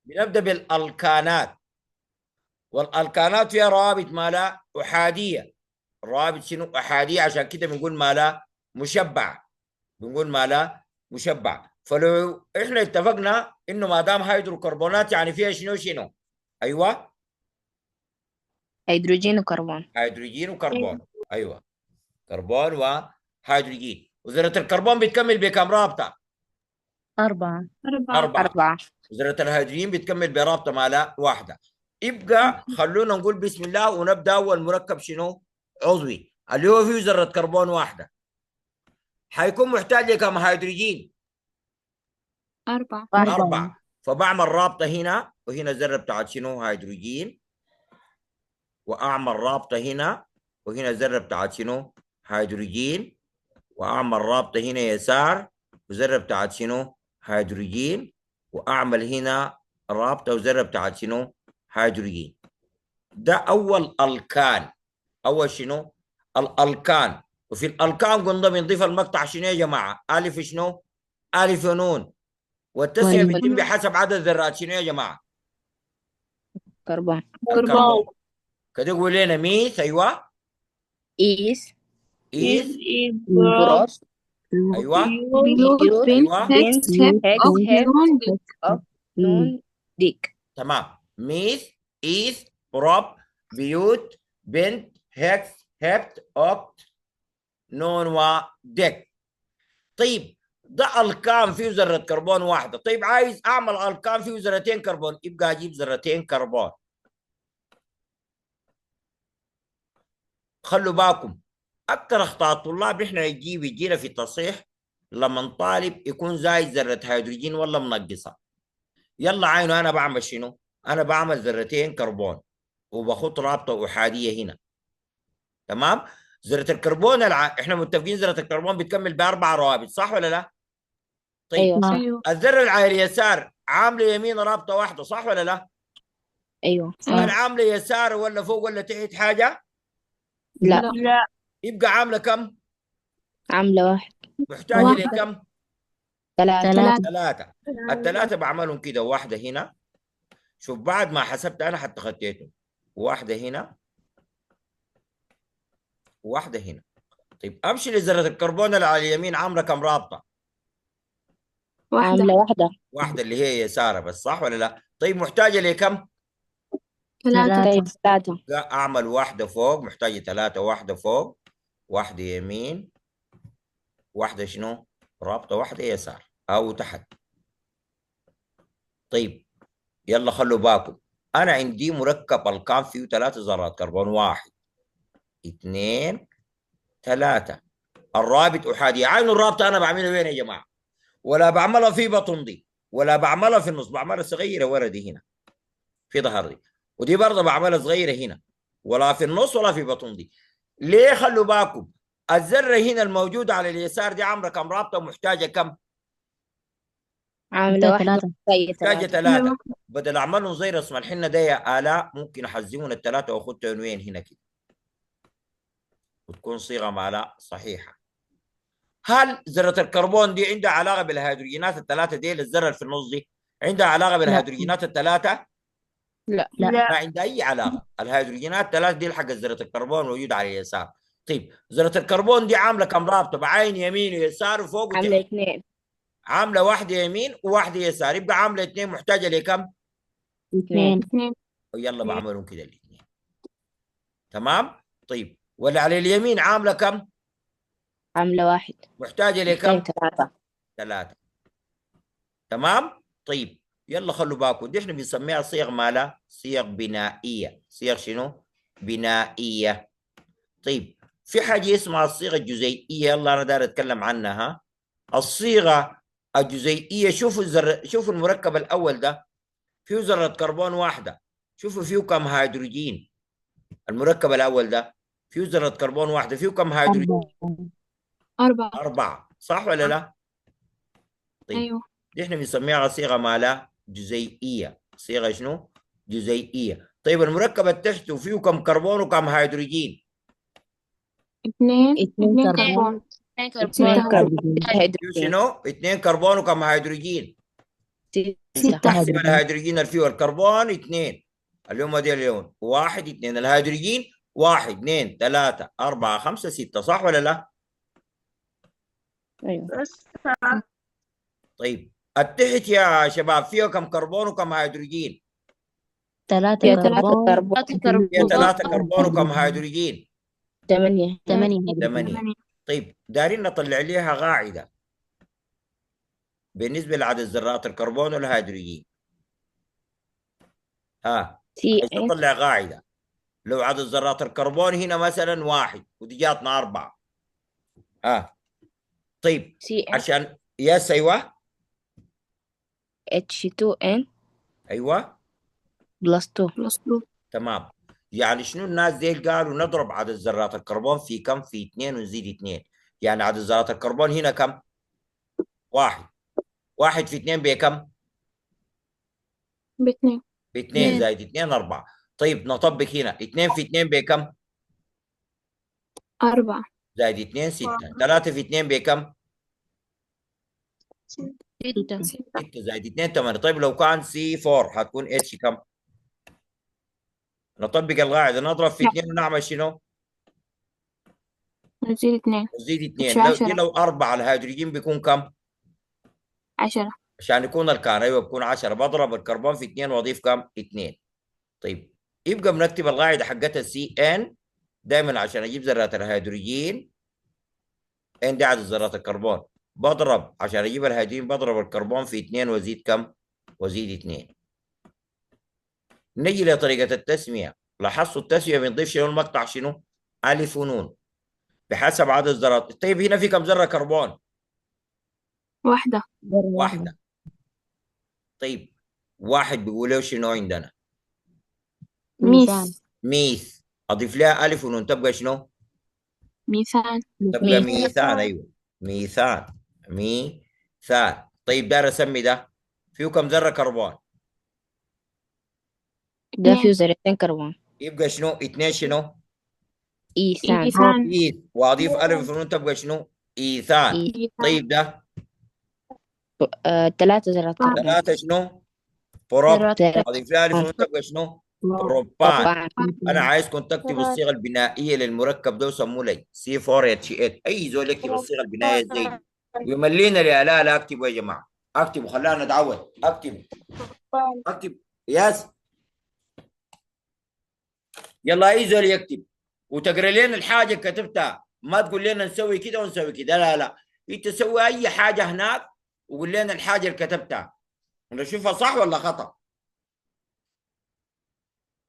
بنبدأ بالألكانات، والألكانات فيها روابط مالها أحادية. الروابط شنو؟ أحادية، عشان كده بنقول مالها مشبع، بنقول مالها مشبع. فلو احنا اتفقنا انه ما دام هيدروكربونات يعني فيها شنو شنو؟ ايوه، هيدروجين وكربون. هيدروجين وكربون. ايوه، كربون وهيدروجين. وذرة الكربون بتكمل بكم رابطة؟ 4. أربعة. 4. ذرة الهيدروجين بتكمل برابطة مالها واحدة. يبقى خلونا نقول بسم الله ونبدأ. أول مركب شنو؟ عضوي، اللي هو فيه ذرة كربون واحدة، حيكون محتاج لكم هيدروجين؟ 4. 4. فبعمل رابطة هنا وهنا ذرة بتاعت شنو؟ هيدروجين. وأعمل رابطة هنا وهنا ذرة بتاعت شنو؟ هيدروجين. وأعمل رابطة هنا يسار وذرة بتاعت شنو؟ هيدروجين. وأعمل هنا رابطة وذرة بتاعت شنو؟ هيدروجين. ده أول ألكان. أول شنو؟ الألكان. وفي الألكان قلنا بنضيف المقطع شنو يا جماعة؟ ألف شنو؟ ألف ونون. والتسمية بتتم بحسب عدد ذرات شنو يا جماعة؟ كربون. الكربون. كده قول لنا ميث. أيوه. إيس. إيث. بروس. أيوه. بيوت. أيوه. بنت. هكس. هكس. نون. ديك. تمام. ميث، إيث، بروب، بيوت، بنت، هكس، هبت، أوكت، نون، وديك. طيب ده الكان فيه ذرة كربون واحدة. طيب عايز اعمل الكان فيه ذرتين كربون، يبقى اجيب ذرتين كربون. خلوا بالكم، اكثر اخطاء الطلاب احنا يجينا في التصحيح لما طالب يكون زايد ذرة هيدروجين ولا منقصة. يلا عينه، انا بعمل شنو؟ انا بعمل ذرتين كربون وبخط رابطة احادية هنا. تمام. ذرة الكربون احنا متفقين ذرة الكربون بتكمل باربع روابط، صح ولا لا؟ طيب أيوة. الذرة اللي على اليسار عاملة يمين رابطة واحدة، صح ولا لا؟ أيوة. هل عاملة يسار ولا فوق ولا تحت حاجة؟ لا. يبقى عاملة كم؟ عاملة واحد. محتاجة لكم؟ 3. 3. الثلاثة بعملهم كده، واحدة هنا. شوف بعد ما حسبت أنا حتى خطيته، واحدة هنا وواحدة هنا. طيب أمشي لذرة الكربون اللي على اليمين عاملة كم رابطة؟ عاملة واحدة. واحدة اللي هي يسارة بس، صح ولا لا؟ طيب محتاجة لكم؟ 3. أعمل واحدة فوق، محتاجة 3. واحدة فوق، واحدة يمين، واحدة شنو؟ رابطة واحدة يسار أو تحت. طيب يلا خلوا بالكم، أنا عندي مركب الكان فيه 3 ذرات كربون، 1 2 3. الرابط أحادي. عين الرابطة أنا بعملها وين يا جماعة؟ ولا بعملها في بطن دي ولا بعملها في النص، بعملها صغيرة ورا دي هنا في ظهر دي. ودي برضه بعملها صغيرة هنا، ولا في النص ولا في بطن دي. ليه؟ خلوا بالكم، الذرة هنا الموجودة على اليسار دي عاملة كم رابطة ومحتاجة كم؟ عاملة واحدة. محتاجة 3. بدل أعملهم زي رسم الحنة ده يا آلاء، ممكن أحزمون ال3 وأخد تنوين هنا كده وتكون صيغة مالها صحيحة. هل ذرة الكربون دي عندها علاقة بالهيدروجينات ال3 دي؟ الذرة اللي في النص دي عندها علاقة بالهيدروجينات ال3؟ لا. ما عندها أي علاقة. الهيدروجينات ال3 دي حق ذرة الكربون موجودة على اليسار. طيب ذرة الكربون دي عاملة كم رابطة؟ بعين يمين ويسار وفوق عاملة وتحت. 2. عاملة واحدة يمين وواحدة يسار، يبقى عاملة 2. محتاجة لكم؟ 2. ويلا بعملهم كده الاثنين. تمام. طيب واللي على اليمين عاملة كم؟ عاملة 1. محتاجة لكم؟ 3. 3. تمام. طيب يلا خلوا بالكم، دي احنا بنسميها صيغ مالها صيغ بنائية. صيغ شنو؟ بنائية. طيب في حاجة اسمها الصيغة الجزيئية، يلا أنا داير أتكلم عنها. الصيغة الجزيئية، شوفوا المركب الأول ده فيه ذرة كربون واحدة، شوفوا فيه كم هيدروجين. المركب الأول ده فيه ذرة كربون واحدة، فيه كم هيدروجين؟ 4. صح ولا لا؟ طيب أيوه. دي احنا بنسميها صيغة مالها جزيئية. صيغة شنو؟ جزيئية. طيب المركب اللي تحته فيه كم كربون وكم هيدروجين؟ 2 كربون. كربون. 2 كربون. فيه شنو؟ 2 كربون وكم هيدروجين؟ ستة. احسب الهيدروجين اللي فيه الكربون 2 اللي هم دي اليوم 1 2 الهيدروجين 1 2 3 4 5 6 صح ولا لا؟ أيوة. طيب التحت يا شباب فيه كم كربون وكم هيدروجين؟ ثلاثة فيها 3 كربون. كربون. فيها 3 كربون وكم هيدروجين؟ 8. 8. طيب دارين نطلع ليها قاعدة بالنسبة لعدد ذرات الكربون والهيدروجين. سي عايز ان. تطلع قاعدة لو عدد ذرات الكربون هنا مثلا 1 ودي جاتنا 4. طيب سي ان عشان يس ايوه H2N ايوه بلس 2. تمام. يعني شنو الناس دي قالوا نضرب عدد ذرات الكربون في كم؟ في 2 ونزيد 2. يعني عدد ذرات الكربون هنا كم؟ 1. 1 في 2 بكم؟ باثنين. ب 2 زائد 2 4. طيب نطبق هنا 2 في 2 بكم؟ 4. زائد 2 6. 3 في 2 بكم؟ ستة. 6 زائد 2 8. طيب لو كان سي 4 حتكون اتش كم؟ نطبق القاعده نضرب في 2 ونعمل شنو؟ نزيد 2. نزيد 2. مش لو دي 10. لو 4 الهيدروجين بيكون كم؟ 10. عشان يكون الكان ايوه بيكون 10. بضرب الكربون في 2 واضيف كم؟ 2. طيب يبقى بنكتب القاعده حقتها سي ان دائما عشان اجيب ذرات الهيدروجين. ان دي عدد ذرات الكربون. بضرب عشان اجيب الهيدروجين بضرب الكربون في 2 وازيد كم؟ وازيد 2. نجي لطريقه التسميه. لاحظتوا التسميه بنضيف شنو المقطع شنو؟ الف ونون بحسب عدد الذرات. طيب هنا في كم ذره كربون؟ واحدة. واحده. طيب واحد بيقول له شنو عندنا؟ ميثان. ميث. اضيف لها الف ونون تبقى شنو؟ ميثان. تبقى ميثان. ايوه ميثان. ميثان. طيب دار اسمي ده فيه كم ذره كربون؟ ده فيه 2. ذرتين كربون. يبقى شنو؟ 2 شنو؟ إيثان. إيثان. إيث. واضيف الف ونون تبقى شنو؟ ايثان. إيثان. طيب ده 3 ذرات كربون. 3 شنو؟ بروب. ثلاثة اضيف لها الف كربون. ونون تبقى شنو؟ بروبان. بروبان. انا عايزكم تكتبوا الصيغه البنائيه للمركب ده وسموه لي سي 4 اتش 8. اي زول يكتب الصيغه البنائيه زي دي ويملينا يا لا لا اكتبوا يا جماعه. اكتبوا خلانا نتعود. اكتبوا. اكتب. يس. يلا اي زول يكتب وتقرا لنا الحاجه كتبتها. ما تقول لنا نسوي كده ونسوي كده. لا لا انت سوي اي حاجه هناك وقول لنا الحاجه اللي كتبتها ونشوفها صح ولا خطا.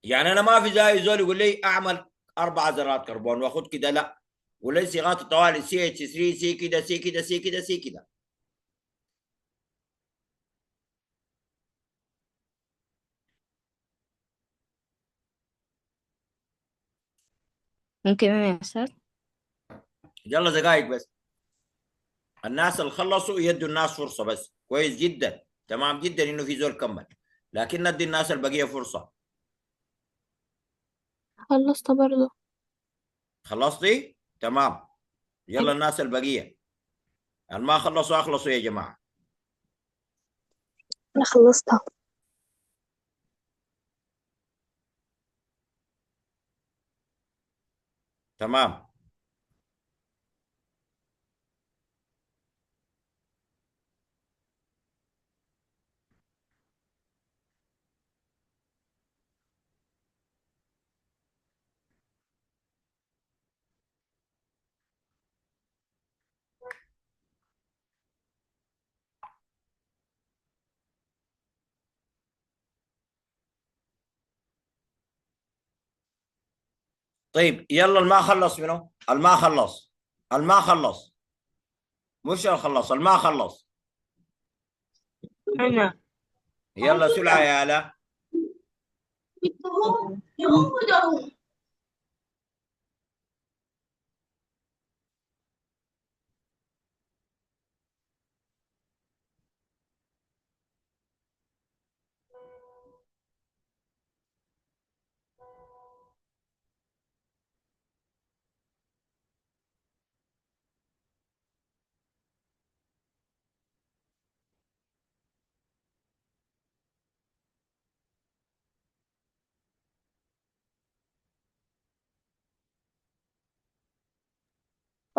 يعني انا ما في زي زول يقول لي اعمل 4 ذرات كربون واخد كده لا. ولا صيغات الطوالي سي اتش 3 سي كده سي كده سي كده سي كده. ممكن أنا يا أستاذ؟ يلا دقائق بس. الناس اللي خلصوا يدوا الناس فرصه بس. كويس جدا تمام جدا انه في زول كمل. لكن ندي الناس البقيه فرصه. خلصت برضه. خلصتي؟ تمام. يلا الناس البقيه اللي ما خلصوا اخلصوا يا جماعه. أنا خلصتها. تمام. طيب يلا الما خلص منه. الما خلص. الما خلص. مش الخلص الما خلص. أنا. يلا سرعه يا الا.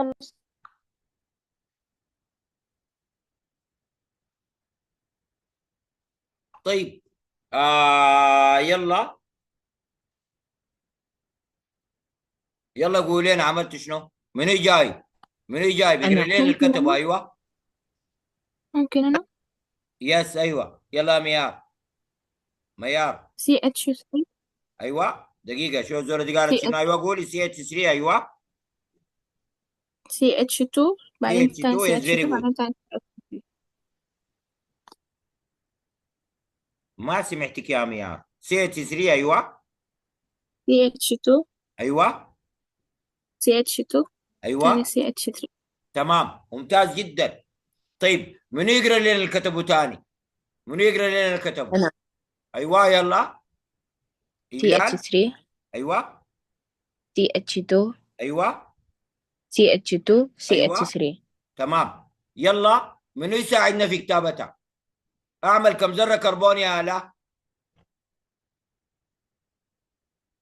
خلص. طيب يلا يلا قولي لنا عملت شنو؟ منو جاي؟ منو جاي بيقرا أنا. لنا الكتب؟ ايوه ممكن أنا يس ايوه يلا يا ميار. ميار CH3 ايوه دقيقة شو الزولة دي قالت شنو؟ CH ايوه قولي سي اتش 3 ايوه CH2 سي بعدين اتش تاني 2 يس فيري CH2 جود. بعدين تاني ما سمعتك يا ميار. سي اتش 3 ايوه CH2 ايوه CH2 تاني ايوه CH3. تمام ممتاز جدا. طيب منو يقرا لنا اللي كتبه تاني؟ منو يقرا لنا اللي كتبه؟ أنا. ايوه يلا ايليان. CH3 ايوه CH2 ايوه CH2 ايوه CH3. تمام. يلا منو يساعدنا في كتابتها؟ اعمل كم ذره كربون يا الا؟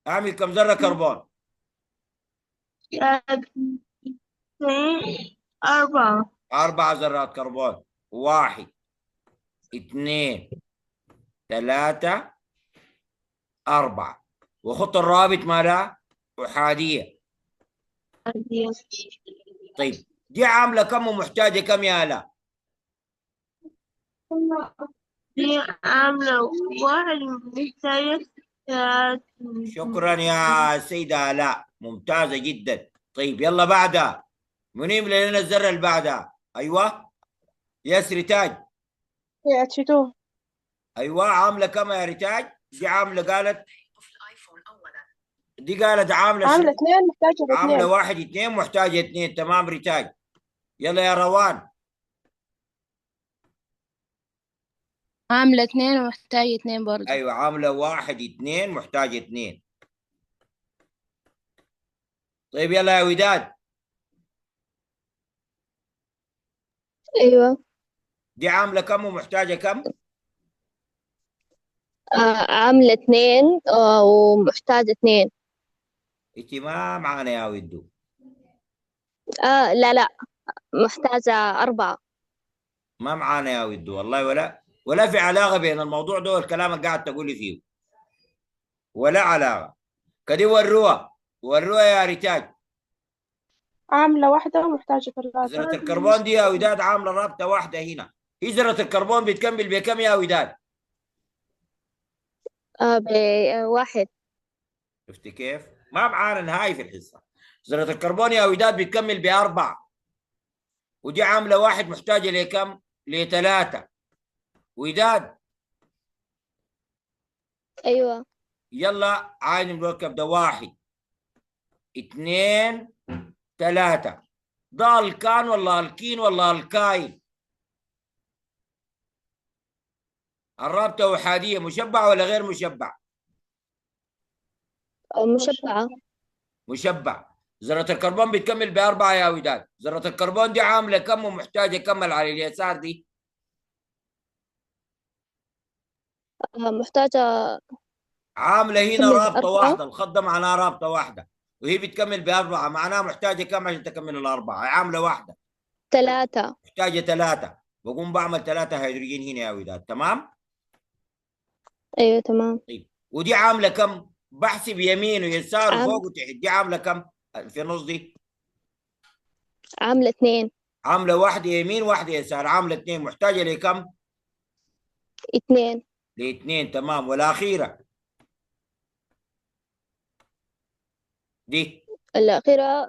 اعمل كم ذره كربون؟ 4. 4 ذرات كربون. 1 2 3 4. وخط الرابط مالها احاديه. طيب دي عامله كم ومحتاجه كم يا الا؟ دي عاملة 1 محتاجة 3. شكرا يا سيده الاء ممتازه جدا. طيب يلا بعدها منو يملى لنا الذره اللي بعدها؟ ايوه يس ريتاج. CH2 ايوه عامله كم يا ريتاج؟ دي عامله قالت دي قالت عامله عاملة شنو؟ 2 محتاجة عامله 2. 1 2 محتاجه 2. تمام ريتاج. يلا يا روان. عاملة 2 ومحتاجة 2 برضو. ايوه عامله 1 2 محتاجه 2. طيب يلا يا وداد. أيوة. دي عامله كم ومحتاجه كم؟ عاملة 2 ومحتاجة 2. انت ما معانا يا ودو. لا لا، محتاجة 4. ما معانا يا ودو والله. ولا في علاقه بين الموضوع ده والكلام اللي قاعد تقولي فيه. ولا علاقه. كده وروها. وروها يا ريتاج. عاملة 1 ومحتاجة 3. ذرة الكربون دي يا وداد عاملة رابطة واحدة هنا. هي ذرة الكربون بتكمل بكم يا وداد؟ ب1. شفت كيف؟ ما معانا نهائي في الحصة. ذرة الكربون يا وداد بتكمل ب4. ودي عاملة 1 محتاجة لكم؟ ل3. وداد أيوة. يلا عاين المركب ده 1 2 3. ده الكان ولا الكين ولا الكاين؟ الرابطة أحادية مشبع ولا غير مشبع؟ مشبعة. مشبع. ذرة الكربون بتكمل ب4 يا وداد. ذرة الكربون دي عاملة كم ومحتاجة كم على اليسار دي؟ محتاجة عاملة هنا تكمل رابطة 4. واحدة. الخط ده معناها رابطة واحدة. وهي بتكمل ب4 معناها محتاجة كم عشان تكمل ال4؟ عاملة واحدة 3. محتاجة 3. بقوم بعمل 3 هيدروجين هنا يا وداد. تمام؟ أيوة تمام. طيب ودي عاملة كم؟ بحسب يمين ويسار عام وفوق وتحت. دي عاملة كم؟ في النص دي عاملة 2. عاملة واحدة يمين واحدة يسار. عاملة 2 محتاجة لكم؟ 2. ل2. تمام. والأخيرة دي الأخيرة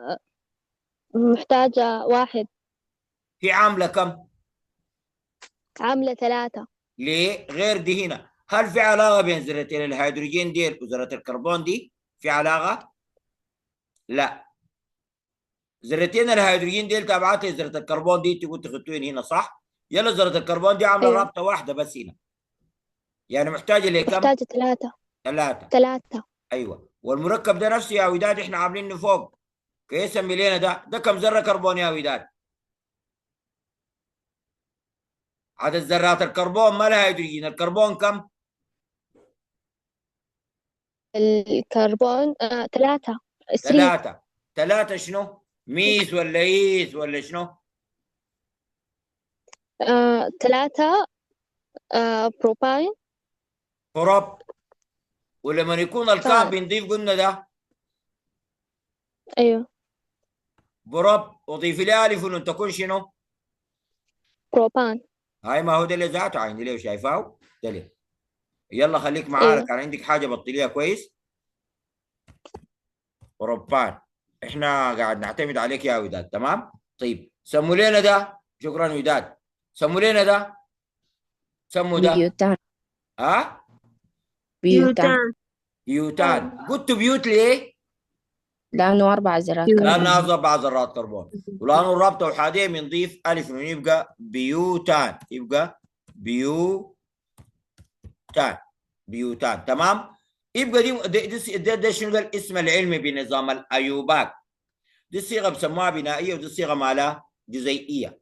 محتاجة 1. هي عاملة كم؟ عاملة 3. ليه؟ غير دي هنا. هل في علاقة بين ذرتين الهيدروجين دي وذرة الكربون دي؟ في علاقة؟ لا. ذرتين الهيدروجين دي تابعات ذرة الكربون دي تقول تخطوين هنا صح؟ يلا ذرة الكربون دي عاملة أيوة رابطة واحدة بس هنا. يعني محتاجة لكم؟ محتاجة 3. 3. 3. ايوه. والمركب ده نفسه يا وداد احنا عاملينه فوق. كيف سمي لنا ده كم ذرة كربون يا وداد؟ عدد ذرات الكربون ما لها هيدروجين. الكربون كم؟ الكربون 3. 3. 3. 3 شنو؟ ميس ولا ايس ولا شنو؟ 3 بروباين. بروب. ولما يكون الكاب بنضيف قلنا ده أيوه بروب، وضيف لي الف ونون تكون شنو؟ بروبان. هاي ما هو ده اللي ذاته عندي ليه شايفاه؟ ده ليه. يلا خليك معانا، أيوه كان عندك حاجه بطليها كويس. بروبان احنا قاعد نعتمد عليك يا وداد. تمام. طيب سموا لنا ده. شكرا وداد. سموا لنا ده. سموا ده. بيوتان. ها؟ بيوتان بيوتان. قلت بيوت ليه؟ لأنه 4 ذرات لانها كربون. 4 ذرات كربون، ولانه الرابطه احاديه بنضيف الف ونون يبقى بيوتان. يبقى بيوتان. بيوتان. تمام. يبقى دي شنو ده الاسم العلمي بنظام الايوباك. دي الصيغه بسموها بنائيه، ودي الصيغه مالها جزيئيه.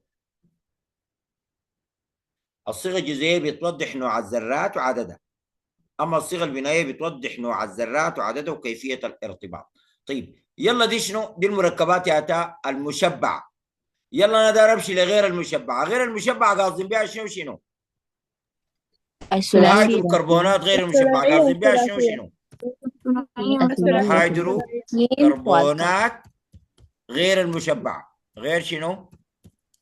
الصيغه الجزيئيه بتوضح نوع الذرات وعددها، اما الصيغه البنائيه بتوضح نوع الذرات وعددها وكيفيه الارتباط. طيب يلا دي شنو؟ دي المركبات يا تا المشبعه. يلا انا داير امشي لغير المشبعه. غير المشبعه قاصدين بها شنو؟ الثلاثية. الهيدروكربونات غير المشبعه قاصدين بها شنو؟ هيدروكربونات غير المشبعه. غير شنو؟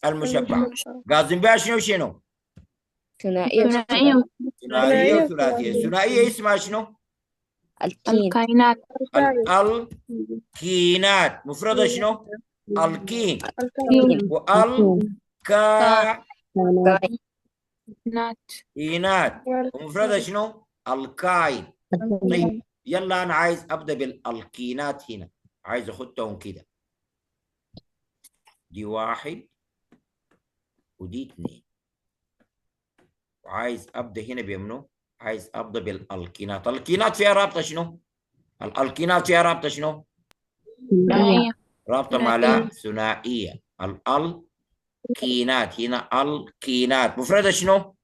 المشبعه. قاصدين بها شنو؟ ثنائية ثنائيه وثلاثيه. الثنائيه اسمها شنو؟ الكين. الالكينات. مفردها شنو؟ الكين. والكاينات. ومفردها شنو؟ الكاين. طيب يلا انا عايز ابدا بالالكينات هنا، عايز اخدهم كده. دي 1 ودي 2، وعايز ابدا هنا بيمنو. عايز ابدا بالالكينات. الالكينات فيها رابطه شنو؟ الالكينات فيها رابطه شنو؟ رابطه مالها ثنائيه. الالكينات هنا الكينات. مفردها شنو؟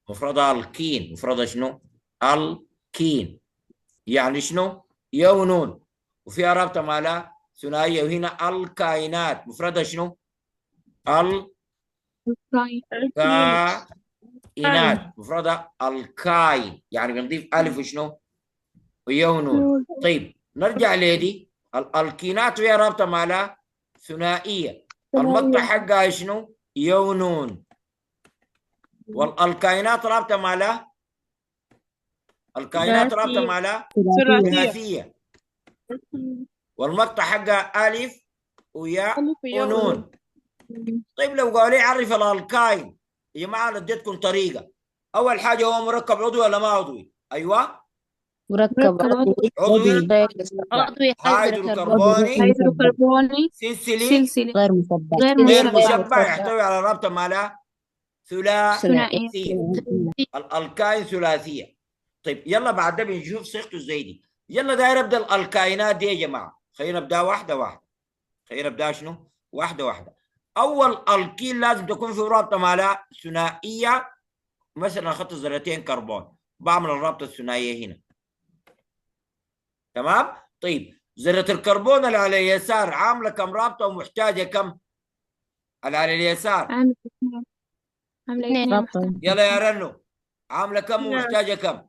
مفردها الكين. مفردها شنو؟ الكين. يعني شنو؟ يا ونون، وفيها رابطه مالها ثنائيه. وهنا الكائنات. مفردها شنو؟ الكائنات. مفردها الكاين، يعني بنضيف الف وشنو؟ ويا ونون. طيب نرجع لدي. الالكينات فيها رابطه مالها ثنائيه. المقطع حقها شنو؟ يا ونون. والكائنات رابطه مالها، الكائنات رابطه مالها ثلاثيه. والمقطع حقها الف ويا ونون. طيب لو قالوا لي عرف الالكاين يا جماعه، انا اديتكم طريقه. اول حاجه هو مركب عضوي ولا ما عضوي؟ ايوه مركب عضوي. عضوي هيدروكربوني سلسلي غير مشبع يحتوي على رابطه مالها ثلاثيه. الالكاين ثلاثيه. طيب يلا بعد ده بنشوف صيغته ازاي دي. يلا داير ابدا الالكاينات دي يا جماعه. خلينا نبدا واحده واحده. خلينا نبدا شنو؟ واحده واحده. اول الكين لازم تكون في رابطه مالها ثنائيه. مثلا اخذت ذرتين كربون، بعمل الرابطه الثنائيه هنا. تمام. طيب ذره الكربون اللي على اليسار عامله كم رابطه ومحتاجه كم؟ اللي على اليسار عاملة 2. يلا يا رنو، عامله كم ومحتاجه كم؟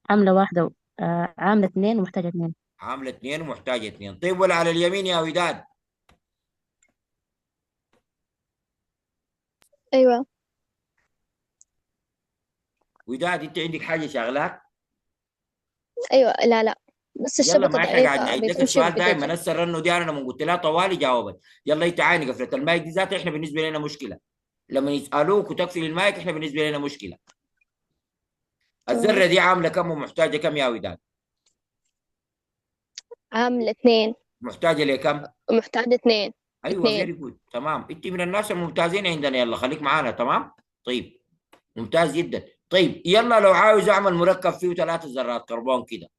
عاملة 1 عاملة 2 ومحتاجة 2. عامله 2 ومحتاجه 2. طيب ولا على اليمين يا وداد؟ أيوة وداد انت عندك حاجه شغلاك؟ أيوة. لا بس يلا الشبكة ما احنا قاعد ضعيفة نعيد لك بتمشي السؤال دائما. وبترجع. هسه الرنو دي انا لما قلت لها طوالي جاوبت. يلا انت عيني قفله المايك دي ذاتها احنا بالنسبه لنا مشكله. لما يسالوك وتقفل المايك احنا بالنسبه لنا مشكله. الذره دي عامله كم ومحتاجه كم يا وداد؟ عاملة 2 محتاجه لكم؟ ومحتاجة 2. ايوه 2. فيري جود. تمام. انت من الناس الممتازين عندنا. يلا خليك معانا. تمام. طيب ممتاز جدا. طيب يلا لو عاوز اعمل مركب فيه 3 ذرات كربون كده.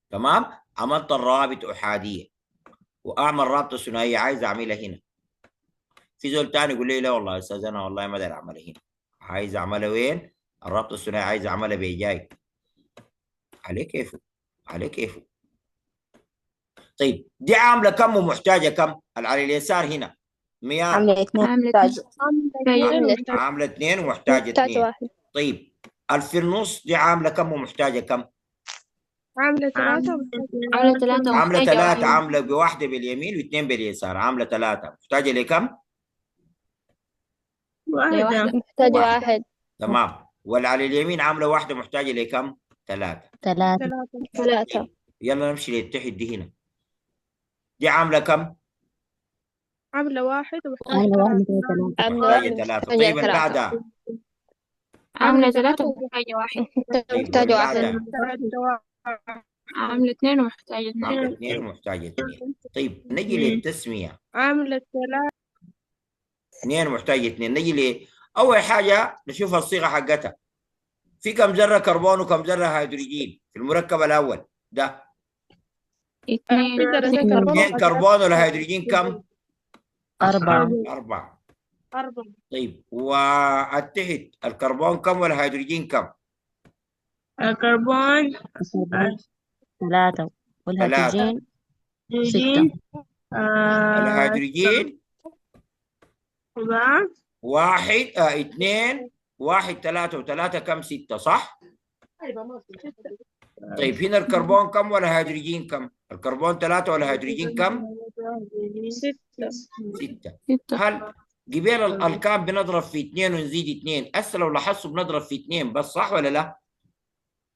تمام. عملت الروابط احاديه واعمل رابطه ثنائيه. عايز اعملها هنا. في زول تاني يقول لي لا والله يا استاذ انا والله ما اقدر اعملها هنا. عايز اعملها وين؟ الرابطه الثنائيه عايز اعملها بجاي. عليه كيفه، عليه كيفه. طيب دي عامله كم ومحتاجه كم؟ اللي على اليسار هنا مياه عاملة 2 عاملة محتاجة. عامله 2 ومحتاجه محتاجة 2. واحد. طيب في النص دي عامله كم ومحتاجه كم؟ عاملة 3 ومحتاجة عاملة 3 عامله ومحتاجة 3، واحد. عامله بواحده باليمين واثنين باليسار، عامله 3 محتاجه لكم؟ لواحدة. محتاجة واحد. واحد. تمام. واللي على اليمين عامله واحده محتاجه لكم؟ 3. 3. 3. يلا نمشي للتحت دي هنا. دي عامله كم؟ عاملة 1 ومحتاجة عاملة 1 3. محتاجة 3. عاملة محتاجه واحد 3. محتاجة طيب اللي 3. بعدها؟ عاملة 3 ومحتاجة واحد. طيب محتاجة واللي واحد. بعدها؟ عاملة 2 ومحتاجة 2. عامله 2 ومحتاجه 2. طيب نجي للتسميه. عاملة 3. 2 محتاجه 2. نجي اول حاجه نشوف الصيغه حقتها. في كم ذره كربون وكم ذره هيدروجين في المركب الاول ده؟ 2. في ذرتين كربون 2 كربون والهيدروجين كم؟ 4. 4. 4. طيب والتحت الكربون كم والهيدروجين كم؟ الكربون 3 والهيدروجين 6. الهيدروجين 7. 1 2 1 3 و3 كم؟ 6 صح؟ طيب هنا الكربون كم والهيدروجين كم؟ الكربون 3 والهيدروجين كم؟ 6. 6. 6. هل قبيل الألقاب بنضرب في 2 ونزيد 2؟ هسه لو لاحظتوا بنضرب في 2 بس صح ولا لا؟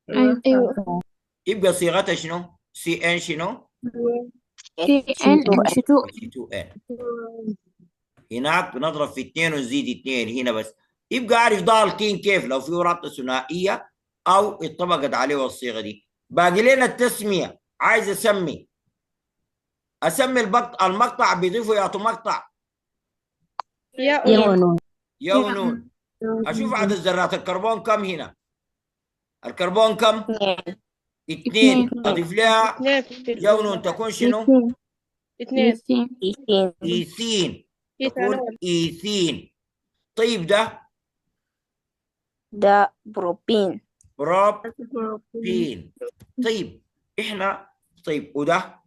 أيوة. أيوة. يبقى صيغتها شنو؟ سي ان شنو؟ CN H2. H2N. هناك بنضرب في 2 ونزيد 2 هنا بس. يبقى عارف ده الكين كيف لو فيه رابطه ثنائيه او اتطبقت عليه الصيغه دي. باقي لنا التسميه. عايز اسمي المقطع بيضيفوا يعطوا مقطع يونون. يا ونون. اشوف عدد ذرات الكربون كم هنا؟ الكربون كم؟ 2. اضيف لها يا ونون تكون شنو؟ 2. ايثين. تكون ايثين. طيب ده بروبين. بروبين. طيب احنا طيب وده؟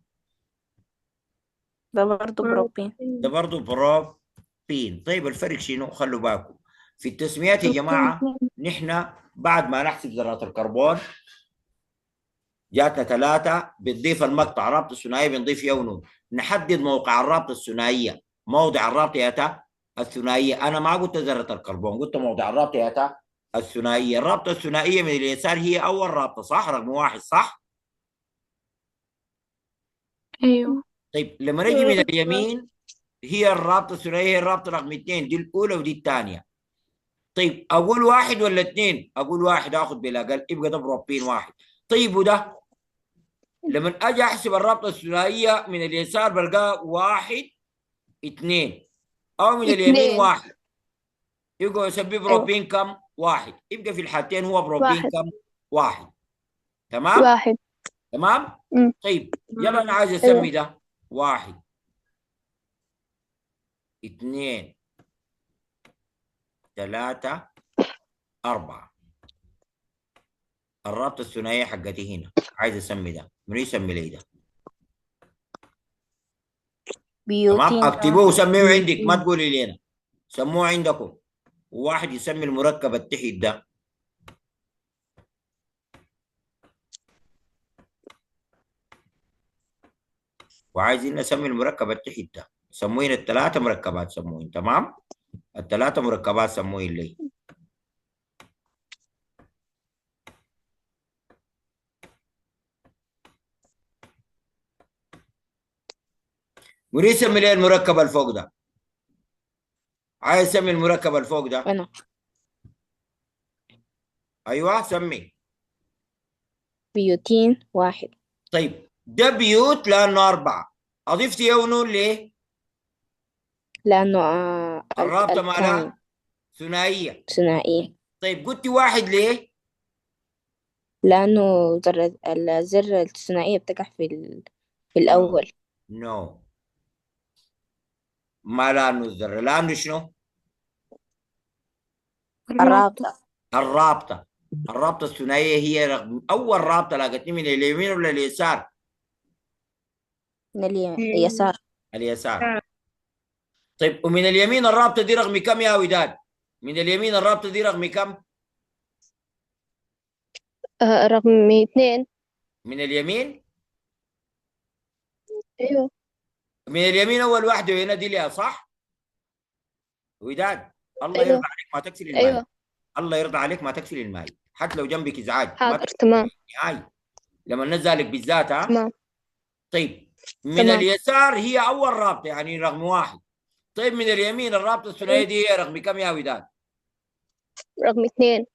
ده برضه بروبين. ده برضه بروبين. طيب الفرق شنو؟ خلوا بالكم في التسميات يا جماعه. نحن بعد ما نحسب ذرات الكربون جاتنا 3 بتضيف المقطع رابطه الثنائيه بنضيف يونون. نحدد موقع الرابطه الثنائيه. موضع الرابطه ياتا الثنائيه. انا ما قلت ذره الكربون، قلت موضع الرابطه ياتا الثنائيه. الرابطه الثنائيه من اليسار هي اول رابطه صح؟ رقم 1 صح؟ أيوة. طيب لما نجي من اليمين هي الرابطه الثنائيه هي الرابطه رقم 2 دي الاولى ودي الثانيه. طيب اقول 1 ولا 2؟ اقول 1 اخذ بالاقل يبقى ده بروبين 1. طيب وده؟ لما اجي احسب الرابطه الثنائيه من اليسار بلقاه 1 2 او من اليمين 1 يبقى يسبب بروبين كم؟ 1. يبقى في الحالتين هو بروبين كم؟ 1. تمام؟ 1. تمام؟ طيب يلا انا عايز اسمي ده 1 2 3 4. الرابطه الثنائيه حقتي هنا عايز اسمي ده. من يسمي لي ده؟ تمام؟ بيوتين. اكتبوه وسموه عندك ما تقولي لنا. سموه عندكم. وواحد يسمي المركب التحت ده. وعايزين نسمي المركب التحت ده. سموين ال3 مركبات سموين. تمام؟ ال3 مركبات سموين لي. وري يسمي لي المركب الفوق ده. عايز اسمي المركب الفوق ده. أنا ايوه سمي. بيوتين 1. طيب ده بيوت لانه 4. اضفت يا ونون ليه؟ لأنه الرابطه الكان مالها ثنائيه. ثنائية. طيب قلت 1 ليه؟ لأنه الذرة الثنائية بتقع في الأول. نو. ما لانه الذره، لانه شنو؟ الرابطة. الرابطه. الرابطة الثنائية هي رقم أول رابطة لقيتني من اليمين ولا اليسار؟ من اليسار. اليسار. طيب ومن اليمين الرابطة دي رقم كم يا وداد؟ من اليمين الرابطة دي رقم كم؟ رقم 2. من اليمين؟ أيوة. من اليمين أول واحدة هنا دي ليها صح؟ وداد الله أيوة. يرضى عليك ما تكسر الماي. أيوة. الله يرضى عليك ما تكسر الماي حتى لو جنبك إزعاج ما حاضر تكسر تمام. نهائي لما نزلك بالذات ها؟ تمام. طيب من تمام. اليسار هي أول رابطة يعني رقم 1. طيب من اليمين الرابطة الثنائية دي هي رقم كم يا وداد؟ رقم 2.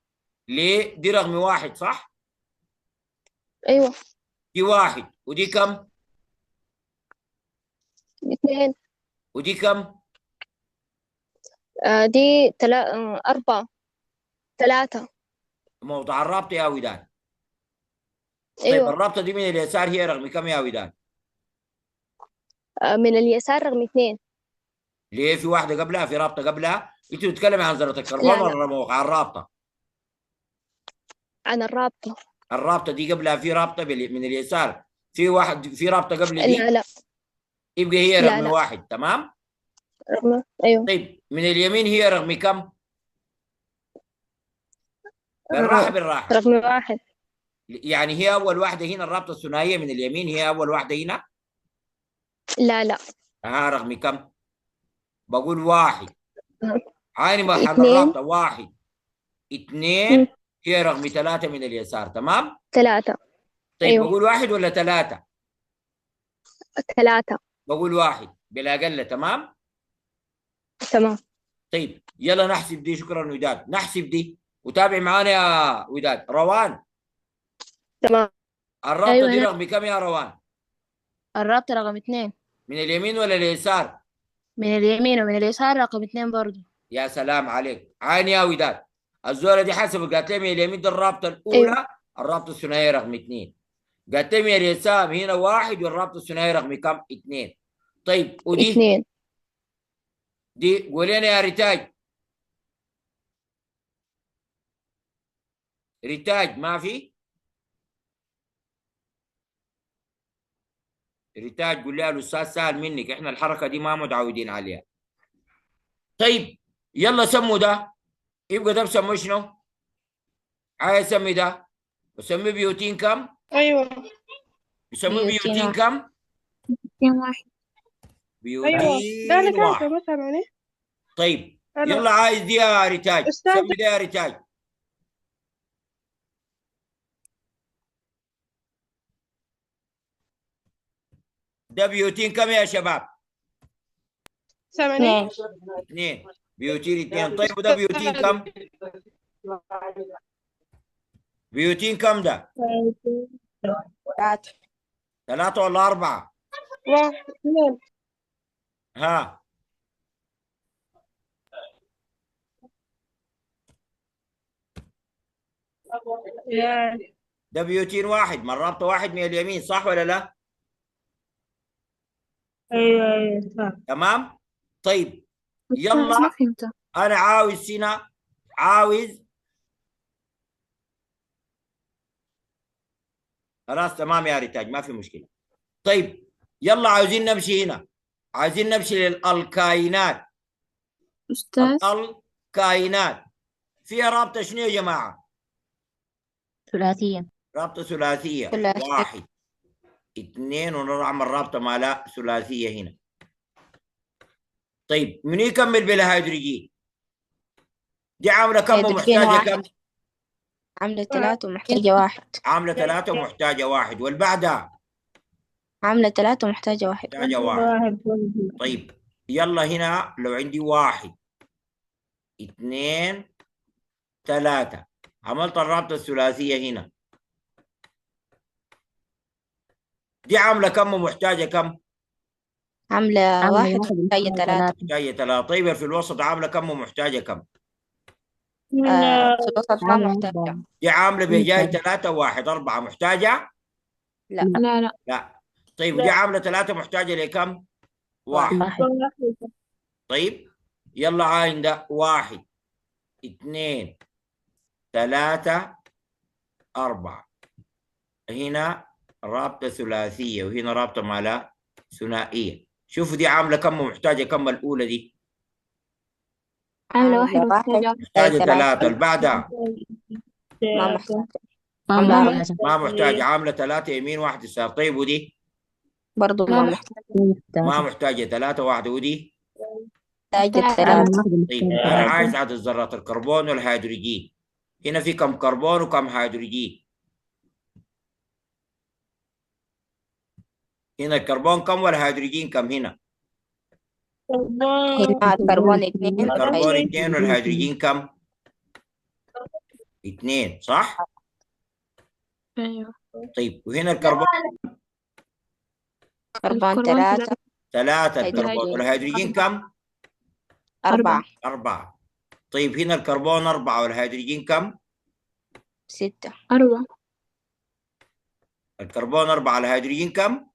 ليه؟ دي رقم 1 صح؟ أيوة. دي 1 ودي كم؟ 2. ودي كم؟ دي 4. 3. موضع الرابطة يا وداد. طيب أيوة. الرابطة دي من اليسار هي رقم كم يا وداد؟ من اليسار رقم 2. ليه في واحدة قبلها في رابطة قبلها؟ أنت بتتكلمي عن ذرة الكربون لا، لا. ولا موقع الرابطة؟ عن الرابطة. الرابطة دي قبلها في رابطة من اليسار في واحد في رابطة قبل دي لا، لا. يبقى هي لا، رقم لا. 1 تمام؟ أيوة. طيب من اليمين هي رقم كم؟ بالراحة بالراحة. رقم 1. يعني هي أول واحدة هنا الرابطة الثنائية من اليمين هي أول واحدة هنا؟ لا، لا. رقم كم؟ بقول 1 عيني محل 2. الرابطة 1 2 هي رقم 3 من اليسار تمام؟ 3. طيب أيوة. بقول 1 ولا 3؟ 3. بقول 1 بلا أقل تمام؟ تمام. طيب يلا نحسب دي. شكرا وداد. نحسب دي وتابع معانا يا وداد. روان تمام. الرابطة أيوة دي هنا. رقم كم يا روان؟ الرابطة رقم 2. من اليمين ولا اليسار؟ من اليمين ومن اليسار رقم 2 برضو. يا سلام عليك. عيني يا وداد. الزولة دي حسب قالت لي من اليمين دي الرابطة الأولى. أيوة. الرابطة الثنائية رقم 2. قالت لي من اليسار هنا 1 والرابطة الثنائية رقم كم؟ 2. طيب ودي 2. دي قولي لنا يا ريتاج. ريتاج ما في؟ ريتاج قول لها الأستاذ سهل منك احنا الحركة دي ما متعودين عليها. طيب يلا سموا ده. يبقى ده بسموه شنو؟ عايز اسمي ده بسميه بيوتين كم؟ أيوة. بسميه بيوتين بيوتين واحد. كم؟ بيوتين واحد. أيوة ده اللي بيوتين كان واحد. مثلا عليه. طيب أنا يلا عايز دي يا ريتاج. أستاذ سمي ده يا ريتاج. ده بيوتين كم يا شباب؟ 8. 2. بيوتين 2. طيب وده بيوتين كم؟ بيوتين كم ده؟ 3. 3 ولا 4؟ 1 2. ها يعني ده بيوتين 1 من رابطة 1 من اليمين صح ولا لا؟ أيوة أيوة صح. تمام؟ طيب أستاذ ما يلا فهمت. أنا عاوز هنا عاوز خلاص تمام يا ريتاج ما في مشكلة. طيب يلا عاوزين نمشي هنا. عايزين نمشي للالكاينات. أستاذ الكاينات فيها رابطة شنو يا جماعة؟ ثلاثية. رابطة ثلاثية. ثلاثية. 1 2 ونعمل رابطة مع ثلاثية هنا. طيب من يكمل بالهيدروجين؟ دي عاملة كم هيدروجين ومحتاجة واحد. كم؟ عاملة 3 ومحتاجة 1. عاملة 3 ومحتاجة 1 والبعدها عاملة 3 ومحتاجة 1. محتاجة 1. طيب يلا هنا لو عندي 1 2 3 عملت الرابطة الثلاثية هنا. دي عاملة كم ومحتاجة كم؟ عاملة عاملة 1 واحد ومحتاجة ومحتاجة 3. محتاجة 3. طيب في الوسط عاملة كم ومحتاجة كم؟ في الوسط ما عاملة محتاجة. واحدة. دي عاملة بجاي محتاجة. 3 1 4 محتاجة؟ لا. لا لا. لا. طيب ودي عاملة 3 محتاجة لكم؟ 1. واحد. طيب يلا عاين ده 1 2 3 4. هنا رابطة ثلاثية وهنا رابطة مالها ثنائية. شوفوا دي عاملة كم ومحتاجة كم الأولى دي؟ عاملة واحد واحد محتاجة محتاجة ثلاثة. 3. اللي بعدها ما محتاج. ما لا. محتاجة. ما محتاجة، عاملة 3 يمين 1 يسار. طيب ودي؟ برضو ما ما محتاج. ما محتاجة. محتاجة 3 1. ودي؟ محتاجة محتاج. عاملة ثلاثة. واحدة طيب محتاجة. أنا عايز عدد ذرات الكربون والهيدروجين. هنا في كم كربون وكم هيدروجين؟ هنا الكربون كم والهيدروجين كم هنا؟ هنا الكربون 2 الكربون والهيدروجين 2 والهيدروجين كم؟ 2 صح؟ أيوة. طيب وهنا الكربون كربون 3 3. الكربون هيدروجين والهيدروجين كم؟ 4 4. طيب هنا الكربون 4 والهيدروجين كم؟ 6 4 الكربون 4 الهيدروجين كم؟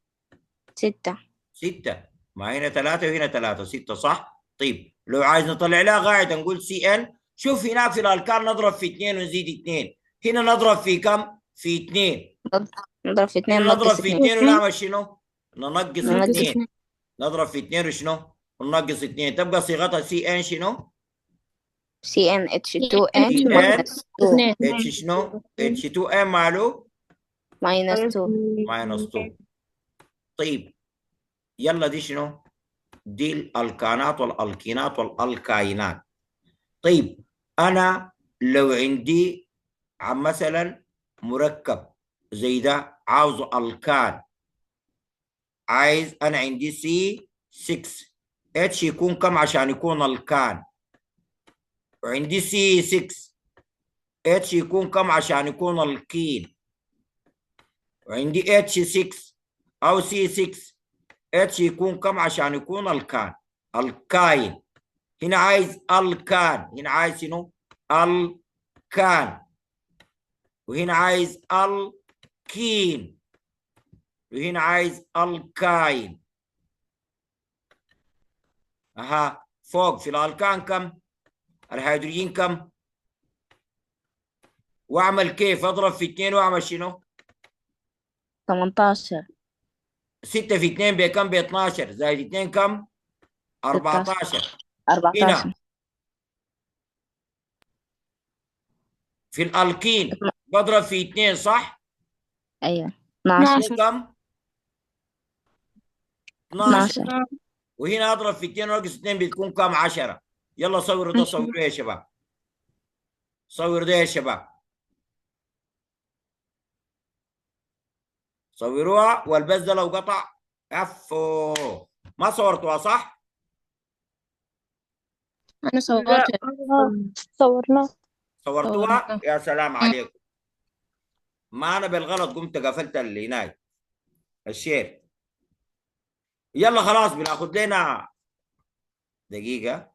6 6. ما هنا 3 وهنا 3 6 صح؟ طيب لو عايز نطلع لها قاعدة نقول سي ان. شوف هناك في الالكان نضرب في 2 ونزيد 2. هنا نضرب في كم؟ في 2. نضرب في 2 هنا نضرب ننقص في 2 2 ونعمل شنو؟ ننقص ننقص 2. نضرب في 2 وشنو؟ وننقص 2. تبقى صيغتها سي ان شنو؟ CnH2n CN minus 2 اتش شنو؟ اتش 2 ام ماله؟ minus 2 ماينس 2. طيب يلا دي شنو؟ دي الالكانات والالكينات والالكاينات. طيب انا لو عندي مثلا مركب زي ده عاوزه الكان، عايز انا عندي سي 6 اتش يكون كم عشان يكون الكان؟ وعندي سي 6 اتش يكون كم عشان يكون الكين؟ وعندي اتش 6 او سي 6 اتش يكون كم عشان يكون الكان؟ الكاين. هنا عايز الكان، هنا عايز شنو؟ الكان. وهنا عايز الكين. وهنا عايز الكاين. اها فوق في الالكان كم؟ الهيدروجين كم؟ واعمل كيف؟ اضرب في 2 واعمل شنو؟ 18 6 في 2 بكم؟ ب 12 زائد 2 كم؟ 14. 14 هنا في الالكين بضرب في 2 صح؟ أيوة 12 كم؟ 12. 12 وهنا اضرب في 2 وناقص 2 بتكون كم؟ 10. يلا صوروا ده، صوروا يا شباب، صوروا ده يا شباب، صوروها. والبس ده لو قطع افو. ما صورتوها صح؟ أنا صورت. صورنا. صورتوها؟ يا سلام عليكم. ما انا بالغلط قمت قفلت اللي هناك الشير. يلا خلاص بناخد لنا دقيقة.